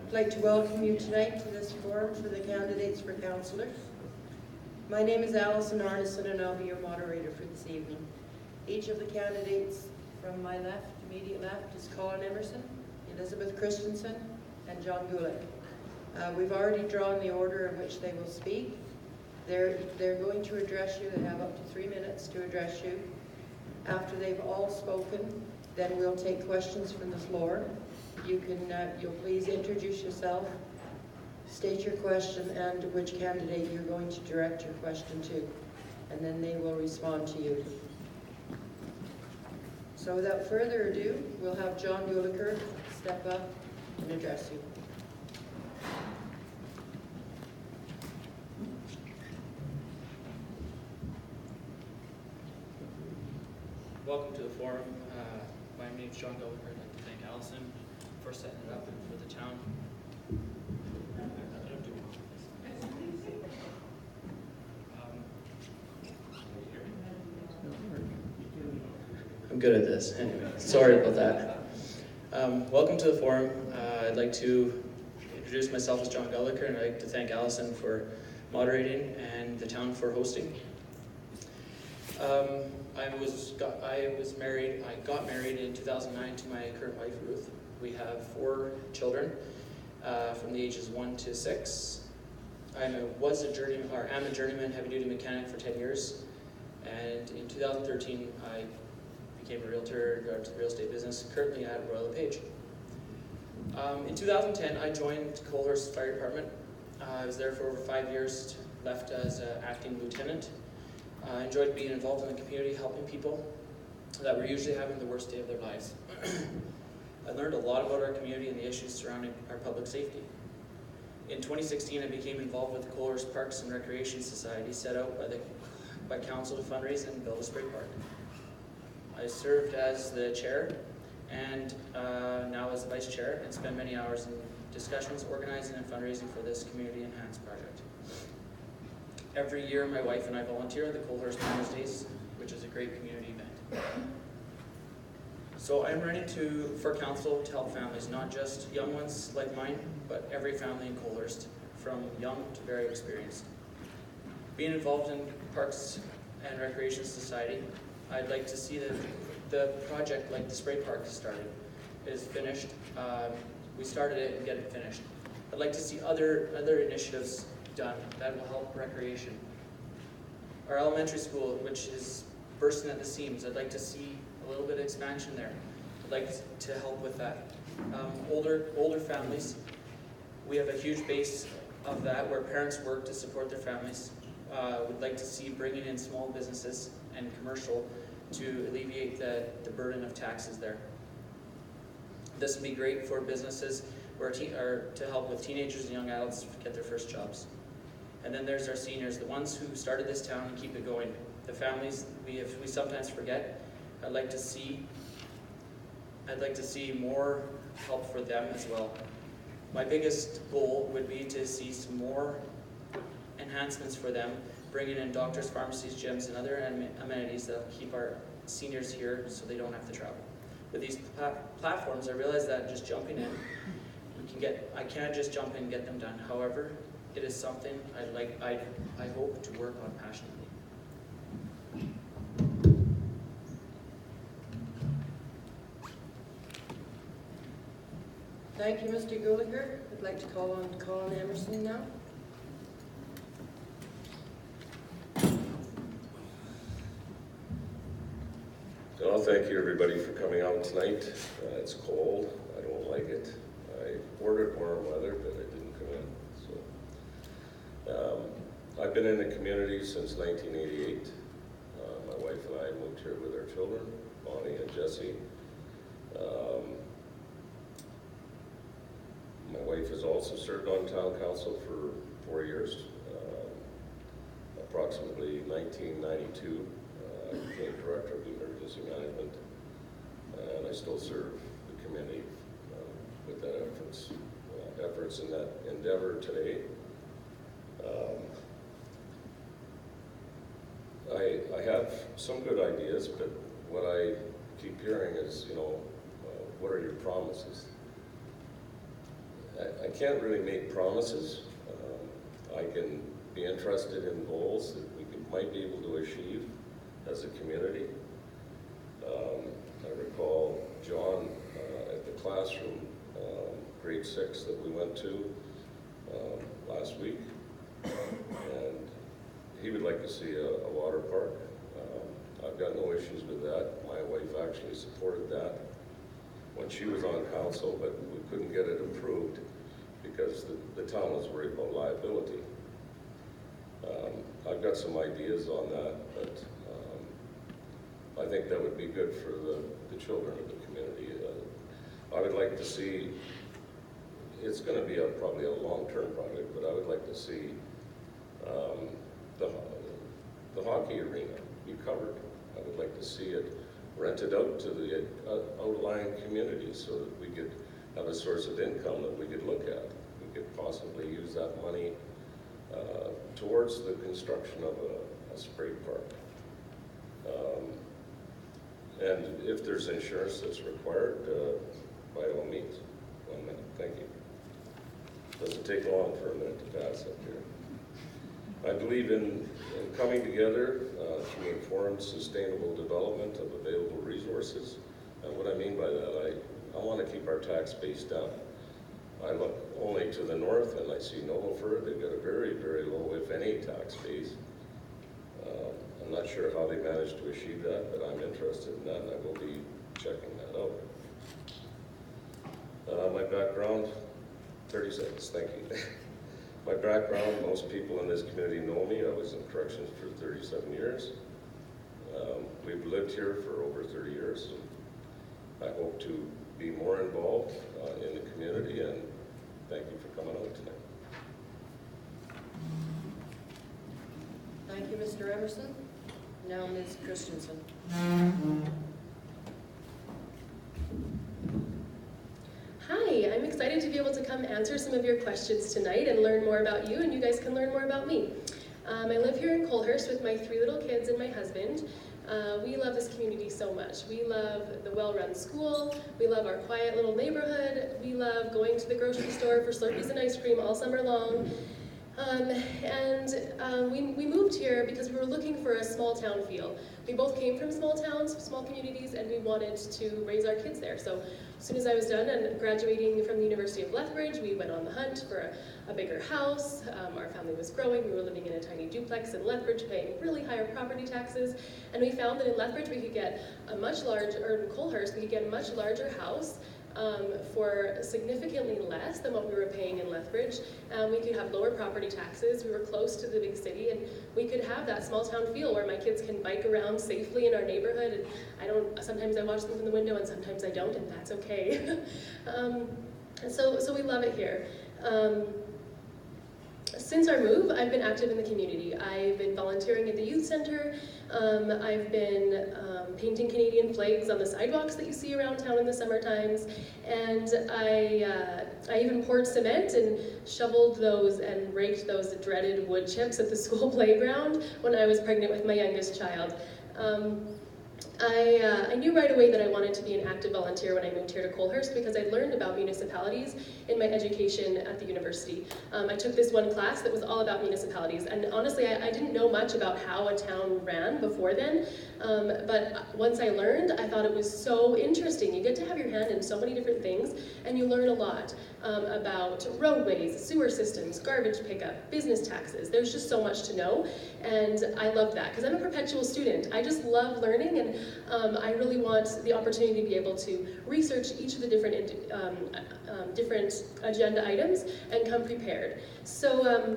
I'd like to welcome you tonight to this forum for the candidates for councillors. My name is Alison Arneson and I'll be your moderator for this evening. Each of the candidates from my left, immediate left, is Colin Emerson, Elizabeth Christensen, and John Gulick. We've already drawn the order in which they will speak. They're going to address you. They have up to 3 minutes to address you. After they've all spoken, then we'll take questions from the floor. You'll please introduce yourself, state your question and which candidate you're going to direct your question to, and then they will respond to you. So without further ado, we'll have John Gulick step up and address you. Welcome to the forum. My name is John Gulick. I'd like to thank Alison for setting it up and for the town. I'm good at this. Anyway, sorry about that. Welcome to the forum. I'd like to introduce myself as John Gulick, and I'd like to thank Alison for moderating and the town for hosting. I got married in 2009 to my current wife, Ruth. We have 4 children from the ages 1 to 6. am a journeyman heavy-duty mechanic for 10 years, and in 2013 I became a realtor, got into the real estate business, currently at Royal LePage. In 2010 I joined Coalhurst Fire Department. I was there for over 5 years, left as an acting lieutenant. I enjoyed being involved in the community, helping people that were usually having the worst day of their lives. I learned a lot about our community and the issues surrounding our public safety. In 2016, I became involved with the Coalhurst Parks and Recreation Society, set out by council to fundraise and build a spray park. I served as the chair and now as the vice chair, and spent many hours in discussions, organizing and fundraising for this community enhanced project. Every year, my wife and I volunteer at the Coalhurst Farmers Days, which is a great community event. So I'm running for council to help families, not just young ones like mine, but every family in Coalhurst, from young to very experienced. Being involved in Parks and Recreation Society, I'd like to see the project, like the spray park started, is finished. We started it and get it finished. I'd like to see other initiatives done that will help recreation. Our elementary school, which is bursting at the seams, I'd like to see a little bit of expansion there. I'd like to help with that. Older families, we have a huge base of that where parents work to support their families. We'd like to see bringing in small businesses and commercial to alleviate the burden of taxes there. This would be great for businesses or to help with teenagers and young adults get their first jobs. And then there's our seniors, the ones who started this town and keep it going. The families we sometimes forget. I'd like to see more help for them as well. My biggest goal would be to see some more enhancements for them, bringing in doctors, pharmacies, gyms, and other amenities that will keep our seniors here so they don't have to travel. With these platforms, I realize that just jumping in, I can't just jump in and get them done. However, it is something I hope to work on passionately. Thank you, Mr. Gulick. I'd like to call on Colin Emerson now. Well, thank you everybody for coming out tonight. It's cold. I don't like it. I ordered warm weather, but it didn't come in. So, I've been in the community since 1988. My wife and I moved here with our children, Bonnie and Jesse. My wife has also served on town council for 4 years. Approximately 1992, I became director of emergency management, and I still serve the community with that efforts in that endeavor today. I have some good ideas, but what I keep hearing is, what are your promises? I can't really make promises. I can be interested in goals that might be able to achieve as a community. I recall John at the classroom, grade 6 that we went to last week, and he would like to see a water park. I've got no issues with that. My wife actually supported that when she was on council, but we couldn't get it approved because the town was worried about liability. I've got some ideas on that, but I think that would be good for the children of the community. I would like to see, it's going to be probably a long-term project, but I would like to see the hockey arena be covered. I would like to see it rented out to the outlying communities so that we could have a source of income that we could look at. We could possibly use that money towards the construction of a spray park. And if there's insurance that's required, by all means. 1 minute, thank you. Doesn't take long for a minute to pass up here. I believe in coming together to inform sustainable development of available resources. And what I mean by that, I want to keep our tax base down. I look only to the north and I see Nobleford. They've got a very, very low, if any, tax base. I'm not sure how they managed to achieve that, but I'm interested in that and I will be checking that out. My background, 30 seconds, thank you. My background, most people in this community know me. I was in corrections for 37 years. We've lived here for over 30 years. I hope to be more involved in the community, and thank you for coming out tonight. Thank you, Mr. Emerson. Now Ms. Christensen. Hi, I'm excited to be able to come answer some of your questions tonight and learn more about you, and you guys can learn more about me. I live here in Coalhurst with my 3 little kids and my husband. We love this community so much. We love the well-run school, we love our quiet little neighborhood, we love going to the grocery store for Slurpees and ice cream all summer long. We moved here because we were looking for a small town feel. We both came from small towns, small communities, and we wanted to raise our kids there. So as soon as I was done and graduating from the University of Lethbridge, we went on the hunt for a bigger house. Our family was growing. We were living in a tiny duplex in Lethbridge, paying really higher property taxes. And we found that in Lethbridge we could get a much larger, or in Coalhurst we could get a much larger house for significantly less than what we were paying in Lethbridge. We could have lower property taxes. We were close to the big city, and we could have that small town feel where my kids can bike around safely in our neighborhood. And sometimes I watch them from the window, and sometimes I don't, and that's okay. And so we love it here. Since our move, I've been active in the community. I've been volunteering at the youth center. I've been painting Canadian flags on the sidewalks that you see around town in the summer times. And I even poured cement and shoveled those and raked those dreaded wood chips at the school playground when I was pregnant with my youngest child. I knew right away that I wanted to be an active volunteer when I moved here to Coalhurst because I learned about municipalities in my education at the university. I took this one class that was all about municipalities, and honestly I didn't know much about how a town ran before then, but once I learned, I thought it was so interesting. You get to have your hand in so many different things, and you learn a lot about roadways, sewer systems, garbage pickup, business taxes. There's just so much to know, and I love that because I'm a perpetual student. I just love learning, and I really want the opportunity to be able to research each of the different agenda items and come prepared. So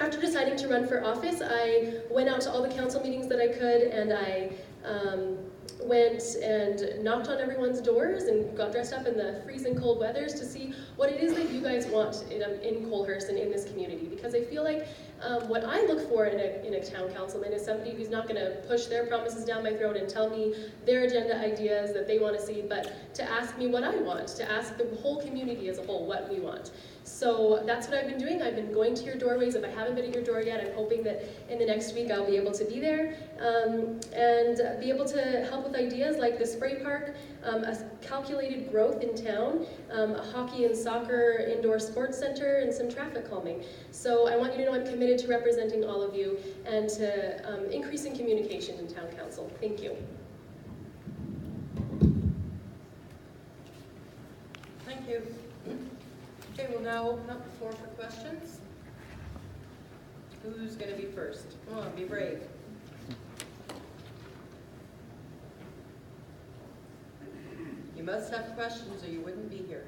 after deciding to run for office, I went out to all the council meetings that I could, and I went and knocked on everyone's doors and got dressed up in the freezing cold weathers to see what it is that you guys want in Coalhurst and in this community, because I feel like what I look for in a town councilman is somebody who's not going to push their promises down my throat and tell me their agenda ideas that they want to see, but to ask me what I want, to ask the whole community as a whole what we want. So that's what I've been doing. I've been going to your doorways. If I haven't been at your door yet, I'm hoping that in the next week I'll be able to be there and be able to help with ideas like the spray park, a calculated growth in town, a hockey and soccer indoor sports center, and some traffic calming. So I want you to know I'm committed to representing all of you and to increasing communication in town council. Thank you. Thank you. Okay, we'll now open up the floor for questions. Who's going to be first? Come on, be brave. You must have questions or you wouldn't be here.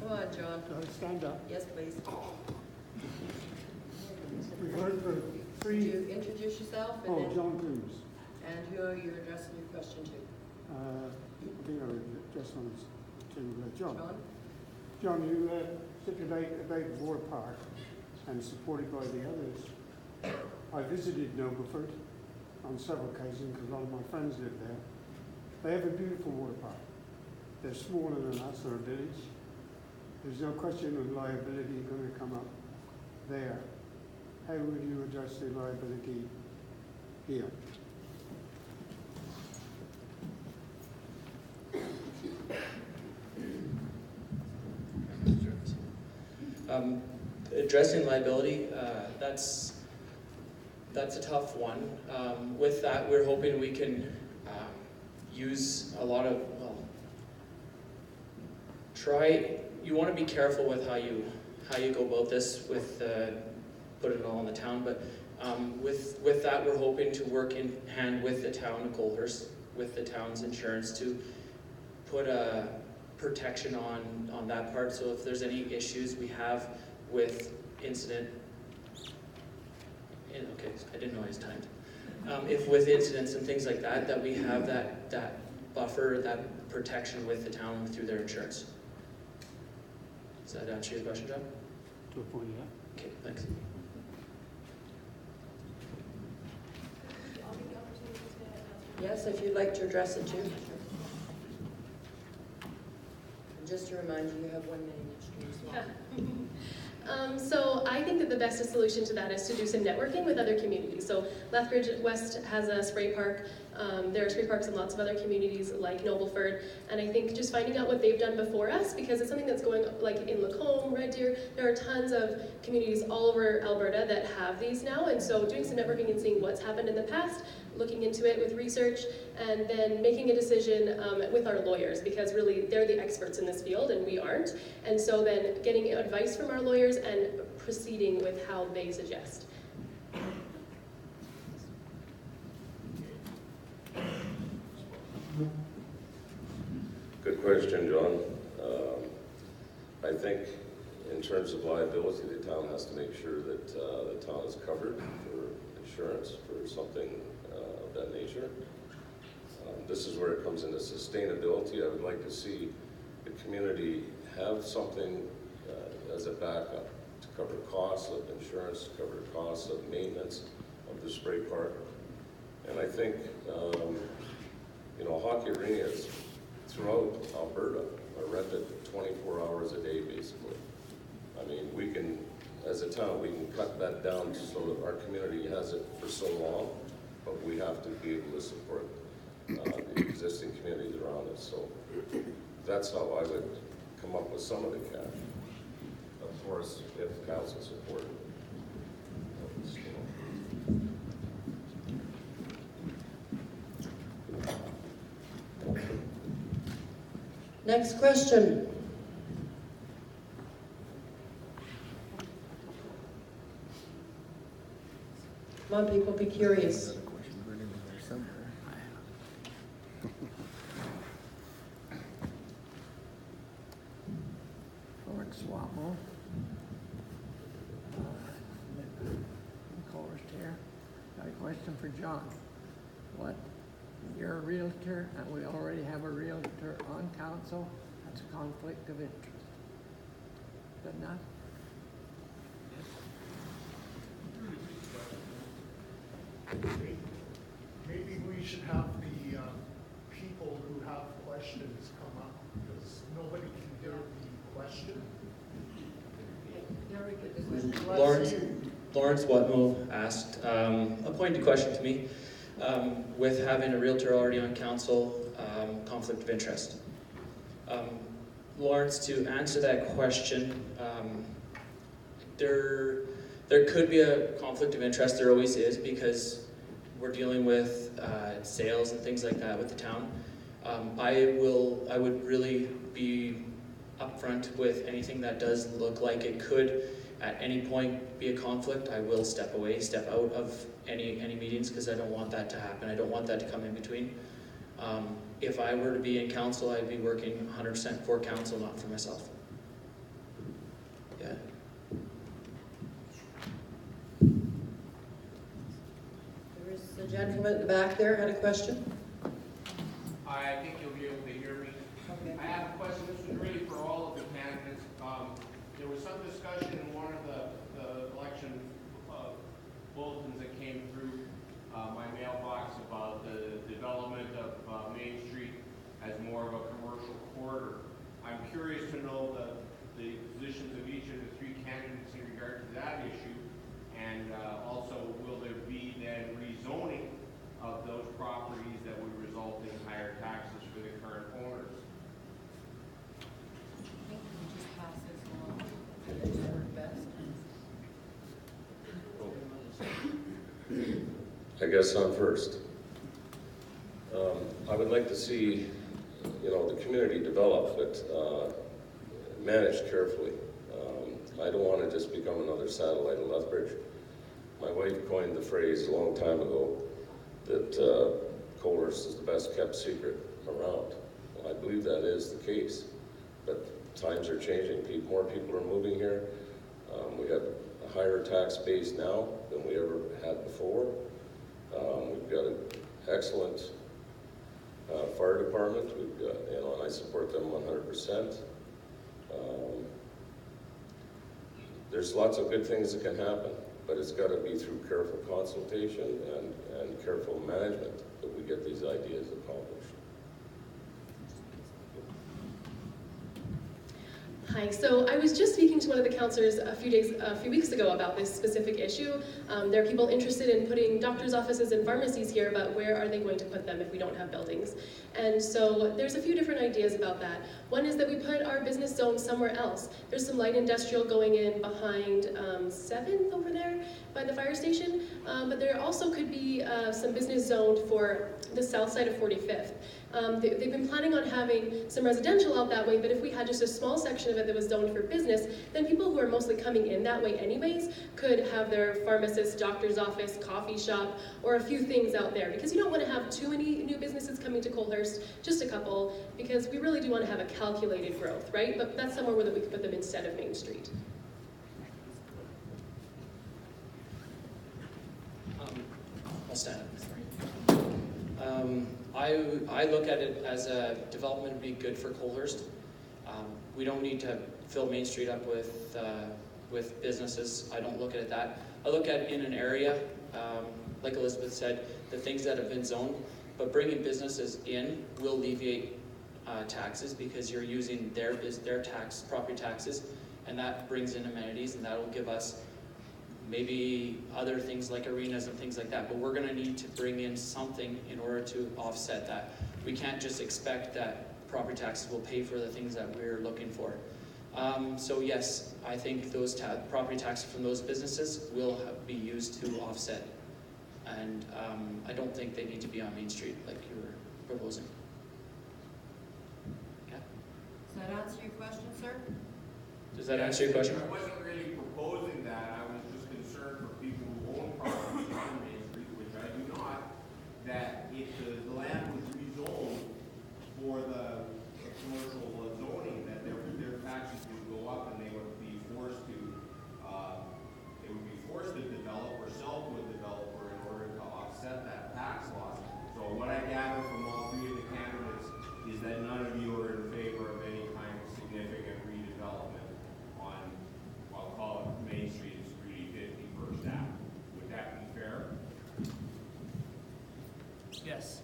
Come on, John. Stand up. Yes, please. We've heard for Could three. you introduce yourself and Oh, then John Coombs. and who are you addressing your question to? I think I would just want to John. John? John, you stipulate about the Boar Park and supported by the others. I visited Nobleford on several occasions because a lot of my friends live there. They have a beautiful water park. They're smaller than us, or a village. There's no question of liability going to come up there. How would you address the liability here? Addressing liability, that's a tough one. With that, we're hoping we can use a lot of, you want to be careful with how you go about this with putting it all on the town, but with that, we're hoping to work in hand with the town of Coalhurst, with the town's insurance to put a protection on that part. So if there's any issues we have with incident, okay, I didn't know I was timed. If with incidents and things like that, that we have that buffer, that protection with the town through their insurance. Does that answer your question, John? To a point, yeah. Okay, thanks. Yes, if you'd like to address it too. And just to remind you, you have 1 minute each as well. So I think that the best solution to that is to do some networking with other communities. So Lethbridge West has a spray park. There are spray parks in lots of other communities like Nobleford, and I think just finding out what they've done before us, because it's something that's going like in Lacombe, Red Deer, there are tons of communities all over Alberta that have these now, and so doing some networking and seeing what's happened in the past, looking into it with research, and then making a decision with our lawyers, because really they're the experts in this field and we aren't, and so then getting advice from our lawyers and proceeding with how they suggest. Good question, John. I think in terms of liability, the town has to make sure that the town is covered for insurance for something of that nature. This is where it comes into sustainability. I would like to see the community have something as a backup to cover costs of insurance, to cover costs of maintenance of the spray park. And I think, hockey arenas throughout Alberta are rented 24 hours a day, basically. I mean, we can, as a town, we can cut that down so that our community has it for so long, but we have to be able to support the existing communities around us. So that's how I would come up with some of the cash. Of course, if council supported. Next question. Come on, people, be curious. Ford Swapple. Coalhurst here. Got a question for John. You're a realtor, and we already have a realtor on council. That's a conflict of interest. Good enough? Maybe we should have the people who have questions come up Lawrence Whatmo asked a pointed question to me. With having a realtor already on council, conflict of interest. Lawrence, to answer that question, there could be a conflict of interest. There always is, because we're dealing with sales and things like that with the town. I would really be upfront with anything that does look like it could at any point be a conflict. I will step out of any meetings, because I don't want that to happen. I don't want that to come in between. If I were to be in council, I'd be working 100% for council, not for myself. Yeah. There was a gentleman at the back there had a question. I think you'll be able to hear me. Okay. I have a question. This is really for all of the candidates. There was some discussion in one of the election bulletins that came through my mailbox about the development of Main Street as more of a commercial corridor. I'm curious to know the positions of each of the three candidates in regard to that issue, and also will there be then rezoning of those properties that would result in higher taxes for the current owners? I think we just pass this along. I guess I'm first. I would like to see, the community develop, but managed carefully. I don't want to just become another satellite of Lethbridge. My wife coined the phrase a long time ago that Coalhurst is the best kept secret around. Well, I believe that is the case, but times are changing. More people are moving here. We have a higher tax base now than we ever had before. We've got an excellent fire department. We've got, and I support them 100%. There's lots of good things that can happen, but it's got to be through careful consultation and careful management that we get these ideas accomplished. Hi, so I was just speaking to one of the councillors a few weeks ago about this specific issue. There are people interested in putting doctors' offices and pharmacies here, but where are they going to put them if we don't have buildings? And so there's a few different ideas about that. One is that we put our business zone somewhere else. There's some light industrial going in behind 7th over there by the fire station, but there also could be some business zoned for the south side of 45th. They've been planning on having some residential out that way, but if we had just a small section of it that was zoned for business, then people who are mostly coming in that way anyways could have their pharmacist, doctor's office, coffee shop, or a few things out there. Because you don't want to have too many new businesses coming to Coalhurst, just a couple, because we really do want to have a calculated growth, right? But that's somewhere where we could put them instead of Main Street. I'll stand up. I look at it as a development would be good for Coalhurst. We don't need to fill Main Street up with businesses. I don't look at it that. I look at it in an area, like Elizabeth said, the things that have been zoned, but bringing businesses in will alleviate taxes, because you're using their property taxes, and that brings in amenities, and that will give us maybe other things like arenas and things like that, but we're going to need to bring in something in order to offset that. We can't just expect that property taxes will pay for the things that we're looking for. So yes, I think those property taxes from those businesses will be used to offset, and I don't think they need to be on Main Street like you were proposing. Yeah. Does that answer your question, sir? Does that answer your question? I wasn't really proposing that. I was just concerned for people who own properties on Main Street, which I do not, that if the land was rezoned for the commercial zoning, that their taxes would go up and they would be forced to develop or sell to a developer in order to offset that tax loss. So what I gather from all three of the candidates is that none of you are in favor of any kind of significant redevelopment on, I'll call it Main Street and 350 First Ave. Would that be fair? Yes.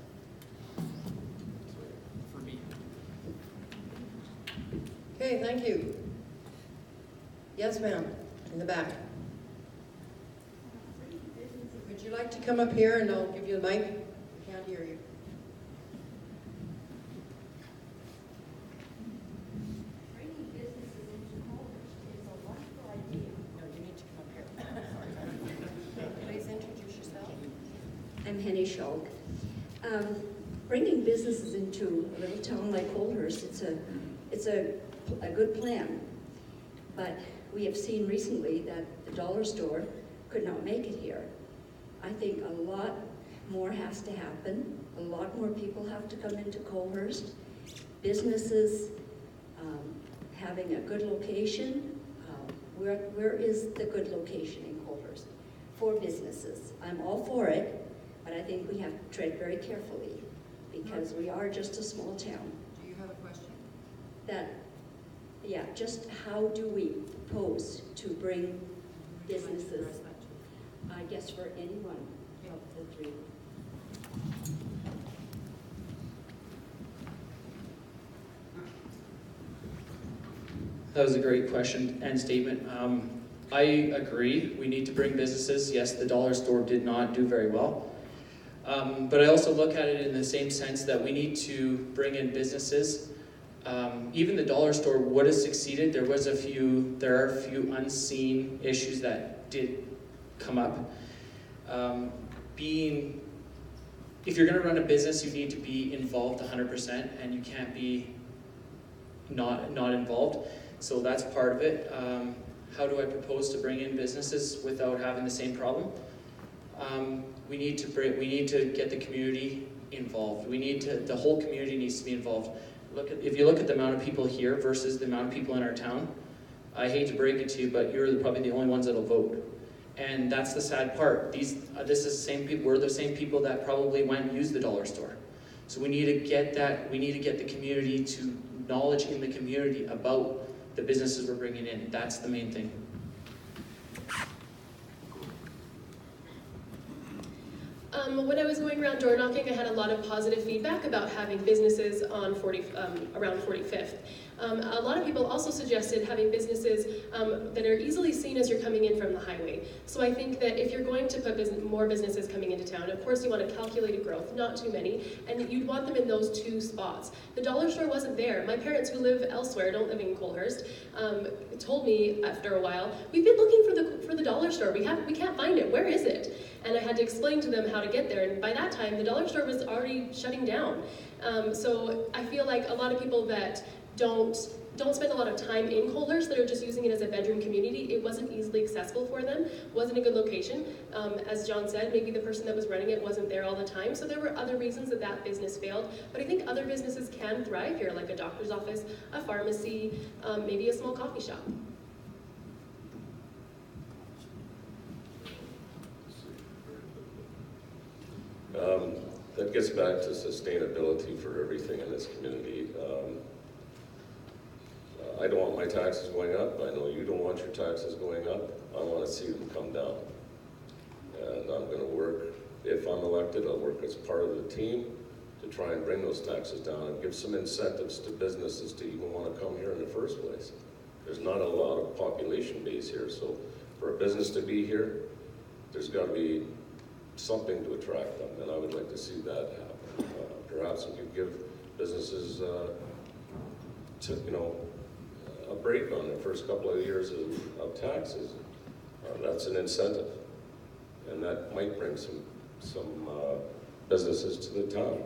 For me. Okay, thank you. Yes, ma'am, in the back. like to come up here and I'll give you the mic? I can't hear you. Bringing businesses into Coalhurst is a wonderful idea. No, you need to come up here. Please introduce yourself. I'm Henny Schulk. Bringing businesses into a little town like Coalhurst, it's a good plan. But we have seen recently that the dollar store could not make it here. I think a lot more has to happen. A lot more people have to come into Coalhurst. Businesses having a good location. Where is the good location in Coalhurst for businesses? I'm all for it, but I think we have to tread very carefully because we are just a small town. Do you have a question? Just how do we propose to bring businesses, I guess for any one of the three? That was a great question and statement. I agree, we need to bring businesses. Yes, the dollar store did not do very well. But I also look at it in the same sense that we need to bring in businesses. Even the dollar store would have succeeded. There are a few unseen issues that did come up. If you're going to run a business, you need to be involved 100%, and you can't be not involved. So that's part of it. How do I propose to bring in businesses without having the same problem? We need to get the community involved. The whole community needs to be involved. If you look at the amount of people here versus the amount of people in our town, I hate to break it to you, but you're probably the only ones that'll vote. And that's the sad part. We're the same people that probably went and used the dollar store. So we need to get the community to knowledge in the community about the businesses we're bringing in. That's the main thing. When I was going around door knocking, I had a lot of positive feedback about having businesses on around 45th. A lot of people also suggested having businesses that are easily seen as you're coming in from the highway. So I think that if you're going to put more businesses coming into town, of course you want a calculated growth, not too many, and you'd want them in those two spots. The dollar store wasn't there. My parents who live elsewhere, don't live in Coalhurst, told me after a while, we've been looking for the dollar store. We can't find it. Where is it? And I had to explain to them how to get there, and by that time the dollar store was already shutting down. So I feel like a lot of people that don't spend a lot of time in Coalhurst, that are just using it as a bedroom community, it wasn't easily accessible for them, wasn't a good location. As John said, maybe the person that was running it wasn't there all the time, so there were other reasons that business failed, but I think other businesses can thrive here, like a doctor's office, a pharmacy, maybe a small coffee shop. That gets back to sustainability for everything in this community. I don't want my taxes going up. I know you don't want your taxes going up. I want to see them come down. And I'm going to work, if I'm elected, I'll work as part of the team to try and bring those taxes down and give some incentives to businesses to even want to come here in the first place. There's not a lot of population base here, so for a business to be here, there's got to be something to attract them, and I would like to see that happen. Perhaps we could give businesses a break on the first couple of years of taxes. That's an incentive, and that might bring some businesses to the town.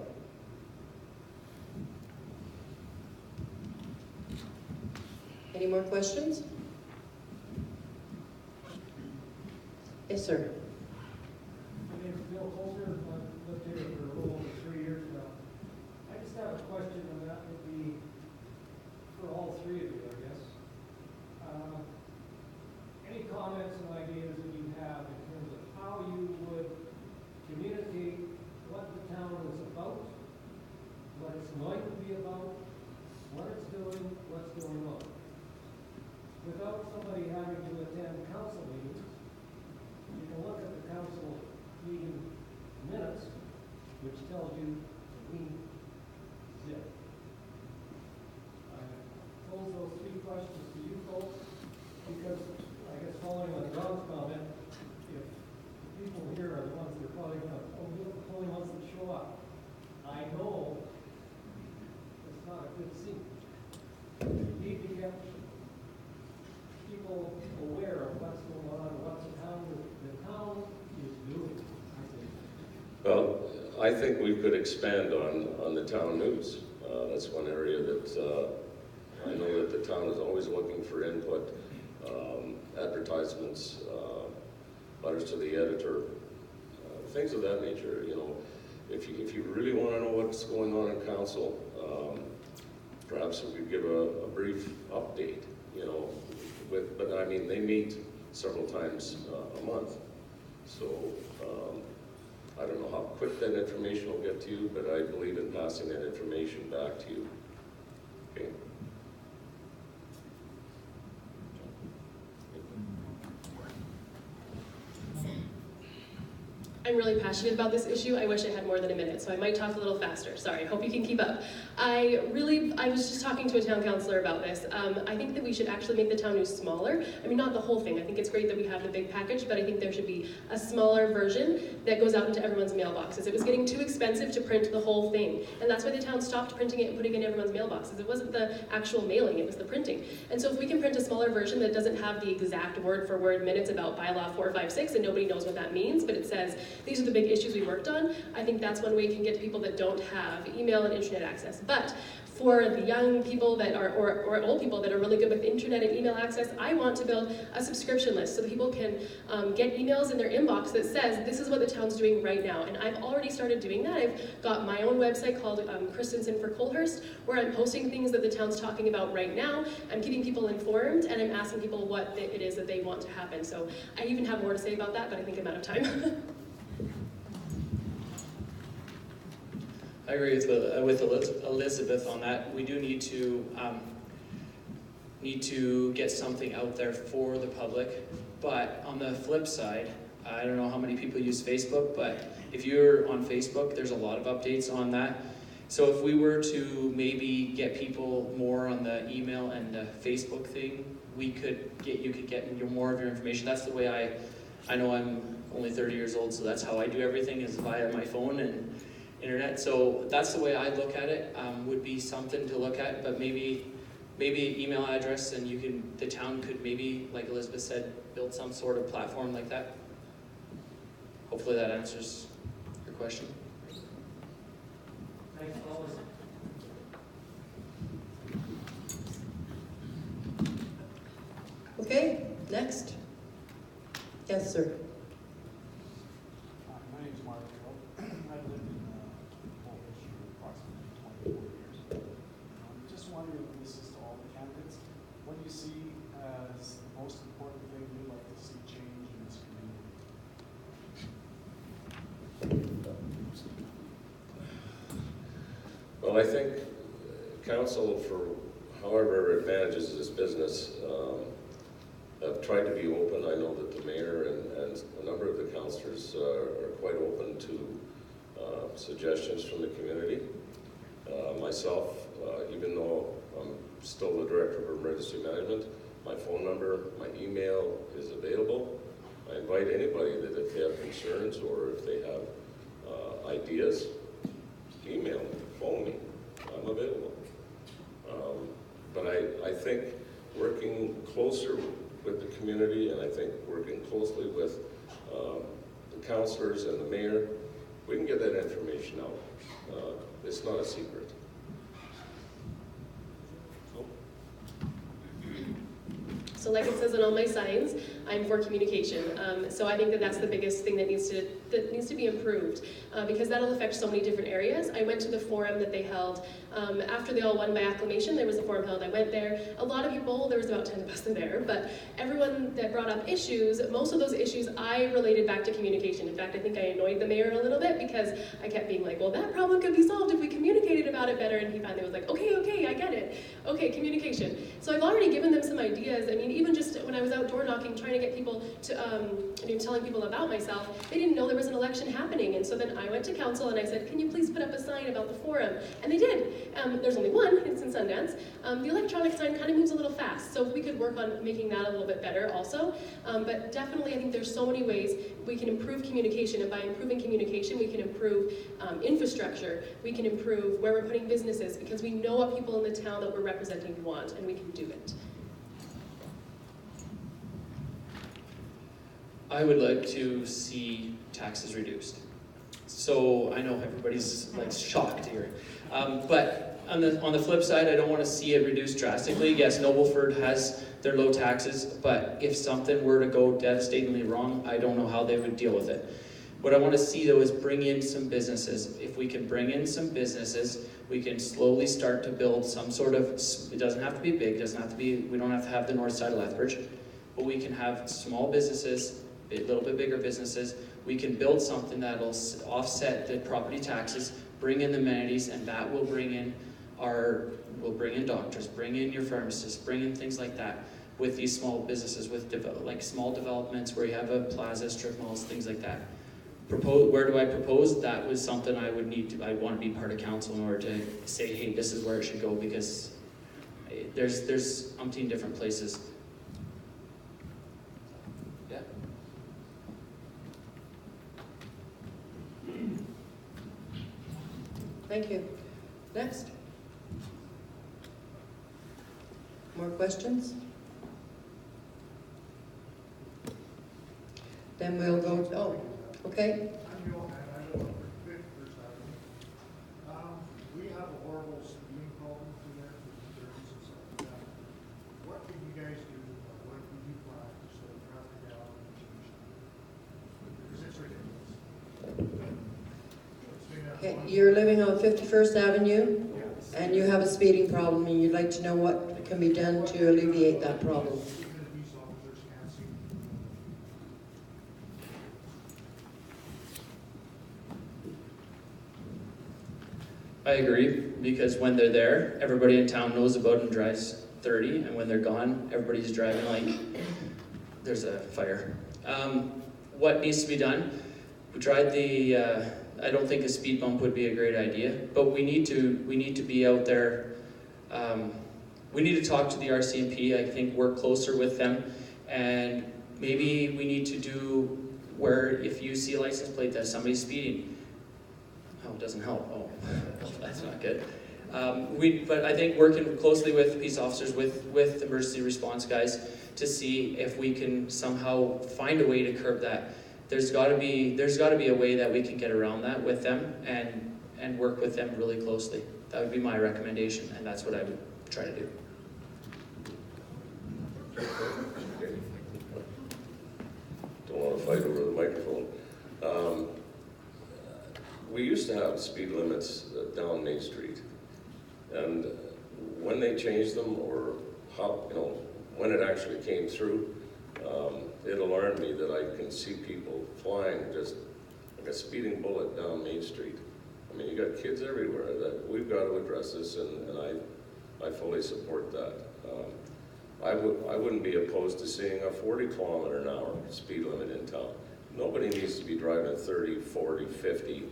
Any more questions? Yes, sir. My name is Bill Coulter. I've lived here for a little over 3 years now. I just have a question, and that would be for all three of you, I guess. Any comments and ideas that you have in terms of how you would communicate what the town is about, what it's going to be about, what it's doing, what's going on, without somebody having to attend council meetings? You can look at people aware of what's going on, what the town is doing, I think. Well, I think we could expand on the town news. That's one area that I know that the town is always looking for input, advertisements, letters to the editor, things of that nature. You know, if you really want to know what's going on in council, perhaps we could give a brief update. You know, but I mean, they meet several times a month, so I don't know how quick that information will get to you, but I believe in passing that information back to you. Okay. I'm really passionate about this issue. I wish I had more than a minute, so I might talk a little faster. Sorry, hope you can keep up. I was just talking to a town councilor about this. I think that we should actually make the town news smaller. I mean, not the whole thing. I think it's great that we have the big package, but I think there should be a smaller version that goes out into everyone's mailboxes. It was getting too expensive to print the whole thing, and that's why the town stopped printing it and putting it in everyone's mailboxes. It wasn't the actual mailing, it was the printing. And so if we can print a smaller version that doesn't have the exact word-for-word minutes about bylaw 456 and nobody knows what that means, but it says, these are the big issues we worked on, I think that's one way you can get to people that don't have email and internet access. But for the young people that are, or old people that are really good with internet and email access, I want to build a subscription list so that people can get emails in their inbox that says, this is what the town's doing right now. And I've already started doing that. I've got my own website called Christensen for Coalhurst, where I'm posting things that the town's talking about right now. I'm keeping people informed, and I'm asking people what it is that they want to happen. So I even have more to say about that, but I think I'm out of time. I agree with Elizabeth on that. We do need to get something out there for the public. But on the flip side, I don't know how many people use Facebook, but if you're on Facebook, there's a lot of updates on that. So if we were to maybe get people more on the email and the Facebook thing, you could get more of your information. That's the way I know. I'm only 30 years old, so that's how I do everything, is via my phone and internet. So that's the way I look at it. Would be something to look at, but maybe email address, and the town could maybe, like Elizabeth said, build some sort of platform like that. Hopefully that answers your question. Thanks, Lois. Okay, next. Yes, sir. My name's Mark Hill. I've lived in Coalhurst for approximately 24 years. Just wondering, this is to all the candidates, what do you see as the most important thing you'd like to see change in this community? Well, I think council, for however advantages this business, have tried to be open. I know that the mayor and a number of the councillors are quite open to suggestions from the community. Myself, even though I'm still the director of emergency management, my phone number, my email is available. I invite anybody that if they have concerns or if they have ideas, email me, phone me. I'm available. But I think working closer with the community, and I think working closely with the councillors and the mayor, we can get that information out. It's not a secret. So like it says on all my signs, I'm for communication. So I think that that's the biggest thing that needs to be improved, because that'll affect so many different areas. I went to the forum that they held after they all won by acclamation. There was a forum held. I went there. A lot of people, there was about 10 of us there, but everyone that brought up issues, most of those issues I related back to communication. In fact, I think I annoyed the mayor a little bit because I kept being like, well, that problem could be solved if we communicated about it better. And he finally was like, okay, I get it. Okay, communication. So I've already given them some ideas. I mean, even just when I was out door knocking, trying to get people to, telling people about myself, they didn't know there was an election happening. And so then I went to council and I said, can you please put up a sign about the forum? And they did. There's only one, it's in Sundance. The electronic sign kind of moves a little fast, so we could work on making that a little bit better also. But definitely I think there's so many ways we can improve communication, and by improving communication we can improve infrastructure, we can improve where we're putting businesses, because we know what people in the town that we're representing representing want, and we can do it. I would like to see taxes reduced. So I know everybody's like shocked here, but on the flip side, I don't want to see it reduced drastically. Yes, Nobleford has their low taxes, but if something were to go devastatingly wrong, I don't know how they would deal with it. What I want to see though is bring in some businesses. If we can bring in some businesses, we can slowly start to build some sort of, it doesn't have to be big, it doesn't have to be, we don't have to have the north side of Lethbridge, but we can have small businesses, a little bit bigger businesses. We can build something that'll offset the property taxes, bring in the amenities, and that will bring in we'll bring in doctors, bring in your pharmacists, bring in things like that with these small businesses, with like small developments where you have a plaza, strip malls, things like that. Where do I propose? That was something I would need to, I want to be part of council in order to say, hey, this is where it should go, because there's umpteen different places. Yeah. Thank you. Next. More questions? Then we'll go, okay. I'm Joe, and I live on 51st Avenue. We have a horrible speeding problem through there for the 30s and stuff like that. What can you guys do, or what can you plan to slow traffic down and change? Because it's ridiculous. Okay, you're living on 51st Avenue, and you have a speeding problem, and you'd like to know what can be done to alleviate that problem. Even the police officers can't see. I agree, because when they're there, everybody in town knows about and drives 30, and when they're gone, everybody's driving like there's a fire. What needs to be done? We tried I don't think a speed bump would be a great idea, but we need to be out there. We need to talk to the RCMP, I think work closer with them, and maybe we need to do where if you see a license plate that somebody's speeding, oh, it doesn't help, oh, that's not good. But I think working closely with police officers, with emergency response guys, to see if we can somehow find a way to curb that. There's got to be a way that we can get around that with them and work with them really closely. That would be my recommendation, and that's what I would try to do. Don't want to fight over the microphone. We used to have speed limits down Main Street, and when they changed them, or how, when it actually came through, it alarmed me that I can see people flying just like a speeding bullet down Main Street. I mean, you got kids everywhere. That we've got to address this, and I fully support that. I wouldn't be opposed to seeing a 40-kilometer-an-hour speed limit in town. Nobody needs to be driving 30, 40, 50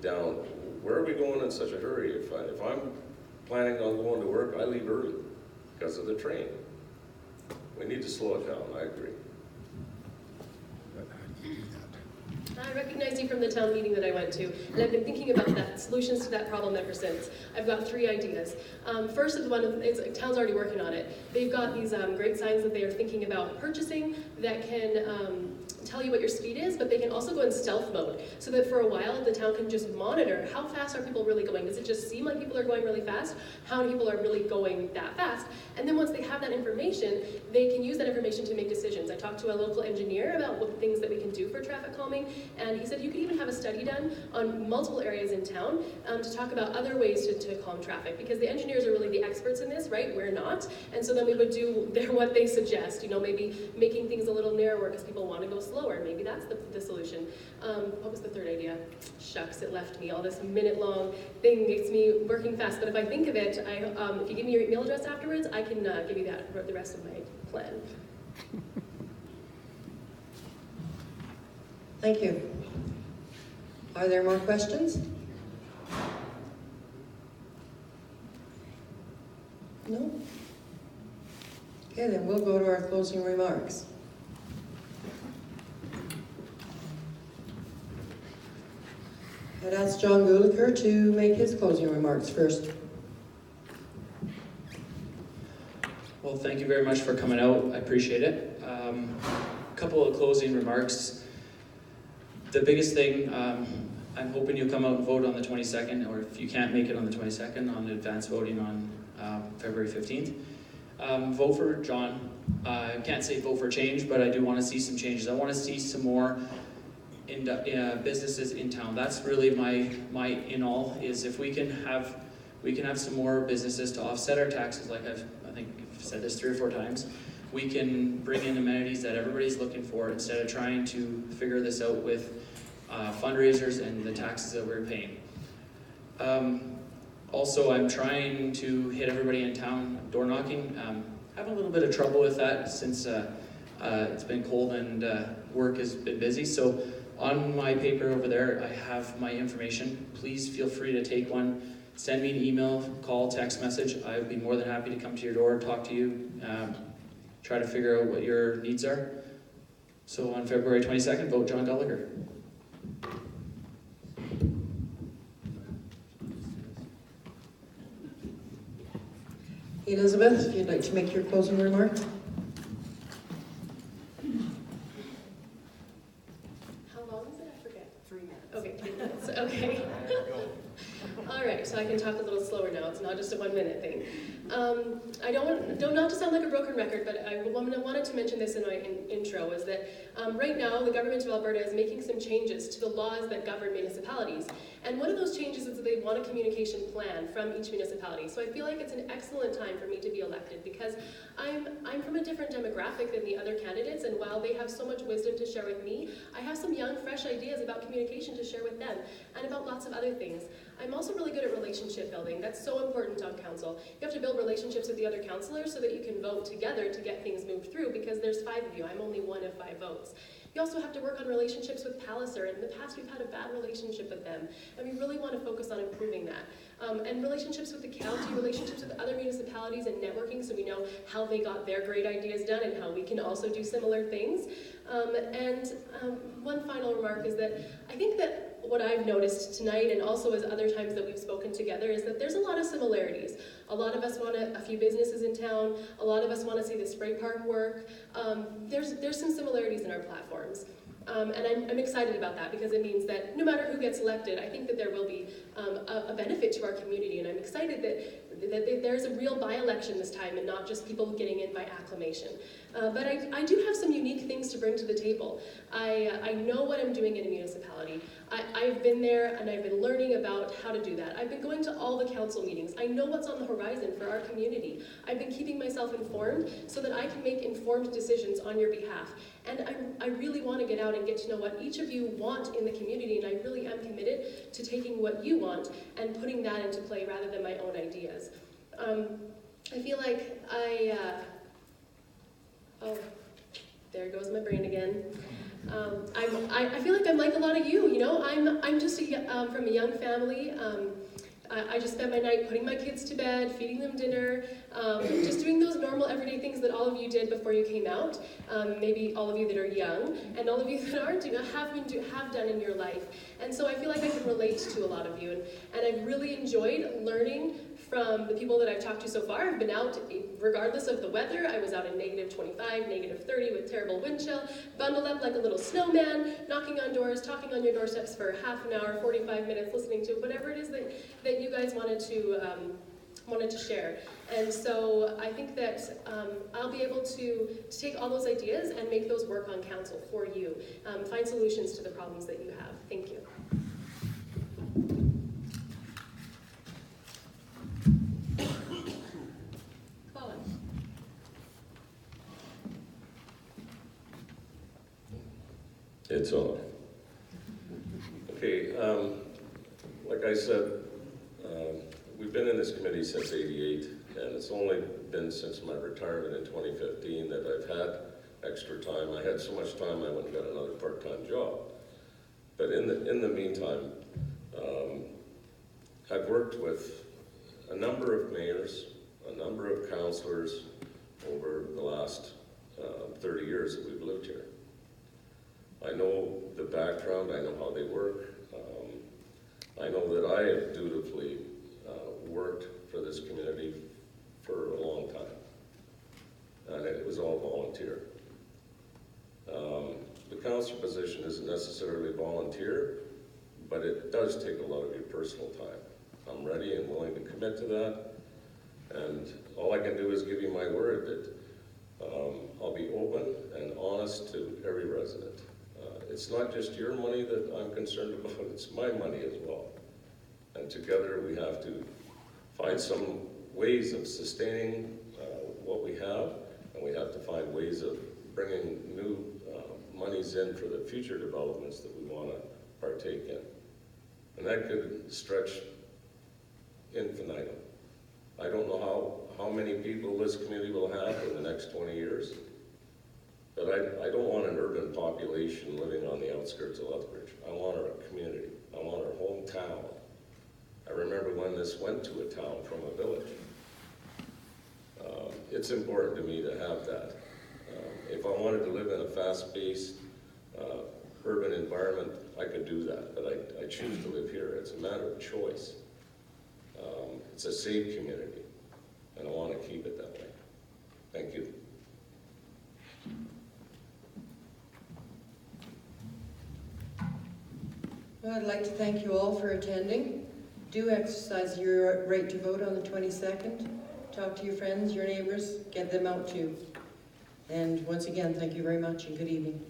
down. Where are we going in such a hurry? If I'm planning on going to work, I leave early because of the train. We need to slow it down, I agree. I recognized you from the town meeting that I went to, and I've been thinking about solutions to that problem ever since. I've got 3 ideas. First is town's already working on it. They've got these great signs that they are thinking about purchasing that can tell you what your speed is, but they can also go in stealth mode, so that for a while the town can just monitor how fast are people really going. Does it just seem like people are going really fast? How many people are really going that fast? And then once they have that information, they can use that information to make decisions. I talked to a local engineer about what things that we can do for traffic calming, and he said you could even have a study done on multiple areas in town to talk about other ways to calm traffic, because the engineers are really the experts in this, right? We're not. And so then we would do what they suggest, maybe making things a little narrower because people want to go slower. Maybe that's the solution. What was the third idea? Shucks, it left me. All this minute-long thing makes me working fast. But if I think of it, if you give me your email address afterwards, I can give you that for the rest of my plan. Thank you. Are there more questions? No? Okay, then we'll go to our closing remarks. I'd ask John Goulaker to make his closing remarks first. Well, thank you very much for coming out. I appreciate it. Couple of closing remarks. The biggest thing, I'm hoping you'll come out and vote on the 22nd, or if you can't make it on the 22nd, on advance voting on February 15th. Vote for John. I can't say vote for change, but I do want to see some changes. I want to see some more businesses in town. That's really my in all, is if we can have some more businesses to offset our taxes, like I think I've said this 3 or 4 times. We can bring in amenities that everybody's looking for instead of trying to figure this out with fundraisers and the taxes that we're paying. Also, I'm trying to hit everybody in town door knocking. Having a little bit of trouble with that since it's been cold and work has been busy. So on my paper over there, I have my information. Please feel free to take one. Send me an email, call, text message. I would be more than happy to come to your door, talk to you, try to figure out what your needs are. So on February 22nd, vote John Gallagher. Elizabeth, if you'd like to make your closing remark. How long is it? I forget. 3 minutes. Okay, 3 minutes. Okay. All right, so I can talk a little slower now. It's not just a 1-minute thing. I don't not to sound like a broken record, but I wanted to mention this in my intro, is that right now the government of Alberta is making some changes to the laws that govern municipalities. And one of those changes is that they want a communication plan from each municipality. So I feel like it's an excellent time for me to be elected because I'm from a different demographic than the other candidates, and while they have so much wisdom to share with me, I have some young, fresh ideas about communication to share with them and about lots of other things. I'm also really good at relationship building. That's so important on council. You have to build relationships with the other councillors so that you can vote together to get things moved through, because there's 5 of you. I'm only 1 of 5 votes. You also have to work on relationships with Palliser. In the past, we've had a bad relationship with them, and we really want to focus on improving that. And relationships with the county, relationships with other municipalities, and networking, so we know how they got their great ideas done and how we can also do similar things. One final remark is that I think that what I've noticed tonight, and also as other times that we've spoken together, is that there's a lot of similarities. A lot of us want a few businesses in town. A lot of us want to see the spray park work. There's some similarities in our platforms. And I'm excited about that, because it means that no matter who gets elected, I think that there will be a benefit to our community, and I'm excited that there's a real by-election this time and not just people getting in by acclamation. But I do have some unique things to bring to the table. I know what I'm doing in a municipality. I've been there and I've been learning about how to do that. I've been going to all the council meetings. I know what's on the horizon for our community. I've been keeping myself informed so that I can make informed decisions on your behalf. And I really want to get out and get to know what each of you want in the community, and I really am committed to taking what you want and putting that into play rather than my own ideas. I feel like oh, there goes my brain again. I feel like I'm like a lot of you, I'm just from a young family. I just spent my night putting my kids to bed, feeding them dinner, just doing those normal everyday things that all of you did before you came out. Maybe all of you that are young, and all of you that aren't, have done in your life. And so I feel like I can relate to a lot of you, and I've really enjoyed learning from the people that I've talked to so far. I've been out regardless of the weather. I was out in -25, -30 with terrible wind chill, bundled up like a little snowman, knocking on doors, talking on your doorsteps for half an hour, 45 minutes, listening to whatever it is that you guys wanted to share. And so I think that I'll be able to take all those ideas and make those work on council for you. Find solutions to the problems that you have. Thank you. It's on. Okay, like I said, we've been in this committee since '88, and it's only been since my retirement in 2015 that I've had extra time. I had so much time I went and got another part-time job. But in the meantime, I've worked with a number of mayors, a number of councillors over the last 30 years that we've lived here. I know the background, I know how they work. I know that I have dutifully worked for this community for a long time. is all volunteer. The counselor position isn't necessarily volunteer, but it does take a lot of your personal time. I'm ready and willing to commit to that, and all I can do is give you my word that I'll be open and honest to every resident. It's not just your money that I'm concerned about, it's my money as well. And together we have to find some ways of sustaining what we have, and we have to find ways of bringing new monies in for the future developments that we want to partake in. And that could stretch infinitum. I don't know how many people this community will have in the next 20 years, but I don't want an urban population living on the outskirts of Lethbridge. I want our community. I want our hometown. I remember when this went to a town from a village. It's important to me to have that. If I wanted to live in a fast-paced urban environment, I could do that, but I choose to live here. It's a matter of choice. It's a safe community, and I want to keep it that way. Thank you. Well, I'd like to thank you all for attending. Do exercise your right to vote on the 22nd. Talk to your friends, your neighbors, get them out too. And once again, thank you very much and good evening.